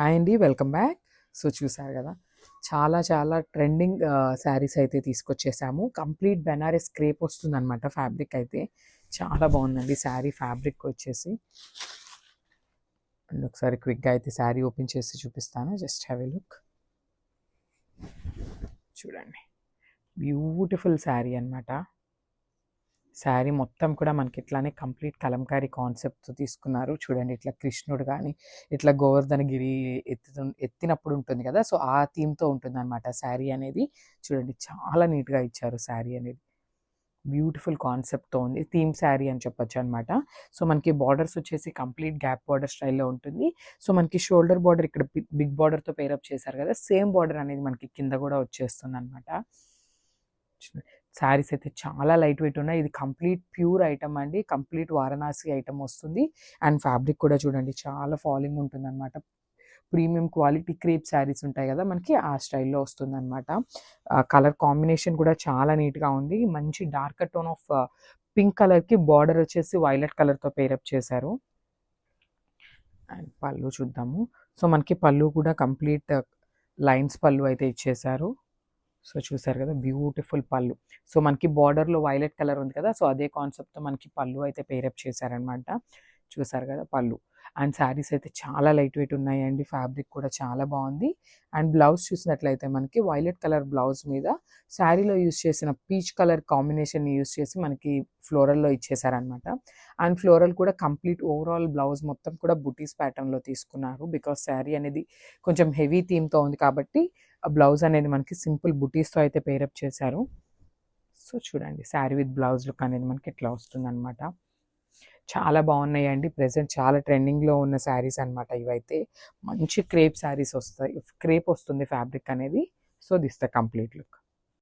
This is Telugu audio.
హాయ్ అండి, వెల్కమ్ బ్యాక్. సో చూసారు కదా, చాలా చాలా ట్రెండింగ్ శారీస్ అయితే తీసుకొచ్చేసాము. కంప్లీట్ బెనారస్ క్రేప్ వస్తుంది అనమాట. ఫ్యాబ్రిక్ అయితే చాలా బాగుందండి. శారీ ఫ్యాబ్రిక్ వచ్చేసి అండ్ ఒకసారి క్విక్గా అయితే శారీ ఓపెన్ చేసి చూపిస్తాను. Just have a look. చూడండి, బ్యూటిఫుల్ శారీ అనమాట. శారీ మొత్తం కూడా మనకి ఇట్లానే కంప్లీట్ కలంకారీ కాన్సెప్ట్తో తీసుకున్నారు. చూడండి, ఇట్లా కృష్ణుడు కానీ ఇట్లా గోవర్ధనగిరి ఎత్తినప్పుడు ఉంటుంది కదా, సో ఆ థీమ్తో ఉంటుంది అనమాట శారీ అనేది. చూడండి, చాలా నీట్గా ఇచ్చారు శారీ అనేది. బ్యూటిఫుల్ కాన్సెప్ట్తో ఉంది. థీమ్ శారీ అని చెప్పొచ్చు అనమాట. సో మనకి బార్డర్స్ వచ్చేసి కంప్లీట్ గ్యాప్ బార్డర్ స్టైల్లో ఉంటుంది. సో మనకి షోల్డర్ బార్డర్ ఇక్కడ బిగ్ బార్డర్తో పేరప్ చేశారు కదా, సేమ్ బార్డర్ అనేది మనకి కింద కూడా వచ్చేస్తుంది అనమాట. శారీస్ అయితే చాలా లైట్ వెయిట్ ఉన్నాయి. ఇది కంప్లీట్ ప్యూర్ ఐటమ్ అండి. కంప్లీట్ వారణాసి ఐటమ్ వస్తుంది. అండ్ ఫ్యాబ్రిక్ కూడా చూడండి, చాలా ఫాలింగ్ ఉంటుంది అనమాట. ప్రీమియం క్వాలిటీ క్రేప్ శారీస్ ఉంటాయి కదా మనకి, ఆ స్టైల్లో వస్తుంది అనమాట. కలర్ కాంబినేషన్ కూడా చాలా నీట్గా ఉంది. మంచి డార్కర్ టోన్ ఆఫ్ పింక్ కలర్కి బార్డర్ వచ్చేసి వైలెట్ కలర్తో పేరప్ చేశారు. అండ్ పళ్ళు చూద్దాము. సో మనకి పళ్ళు కూడా కంప్లీట్ లైన్స్ పళ్ళు అయితే ఇచ్చేశారు. సో చూసారు కదా, బ్యూటిఫుల్ పళ్ళు. సో మనకి బార్డర్లో వైలెట్ కలర్ ఉంది కదా, సో అదే కాన్సెప్ట్తో మనకి పళ్ళు అయితే పేరప్ చేశారనమాట. చూసారు కదా పళ్ళు. అండ్ శారీస్ అయితే చాలా లైట్ వెయిట్ ఉన్నాయండి. ఫ్యాబ్రిక్ కూడా చాలా బాగుంది. అండ్ బ్లౌజ్ చూసినట్లయితే మనకి వైలెట్ కలర్ బ్లౌజ్ మీద శారీలో యూస్ చేసిన పీచ్ కలర్ కాంబినేషన్ని యూస్ చేసి మనకి ఫ్లోరల్లో ఇచ్చేసారనమాట. అండ్ ఫ్లోరల్ కూడా కంప్లీట్ ఓవరాల్ బ్లౌజ్ మొత్తం కూడా బుటీస్ ప్యాటర్న్లో తీసుకున్నారు. బికాస్ శారీ అనేది కొంచెం హెవీ థీమ్తో ఉంది కాబట్టి ఆ బ్లౌజ్ అనేది మనకి సింపుల్ బుటీస్తో అయితే పేరప్ చేశారు. సో చూడండి, శారీ విత్ బ్లౌజ్ లుక్ అనేది మనకి ఇట్లా వస్తుందన్నమాట. చాలా బాగున్నాయండి. ప్రెసెంట్ చాలా ట్రెండింగ్లో ఉన్న శారీస్ అనమాట ఇవైతే. మంచి క్రేప్ శారీస్ వస్తాయి, క్రేప్ వస్తుంది ఫ్యాబ్రిక్ అనేది. So this the complete look.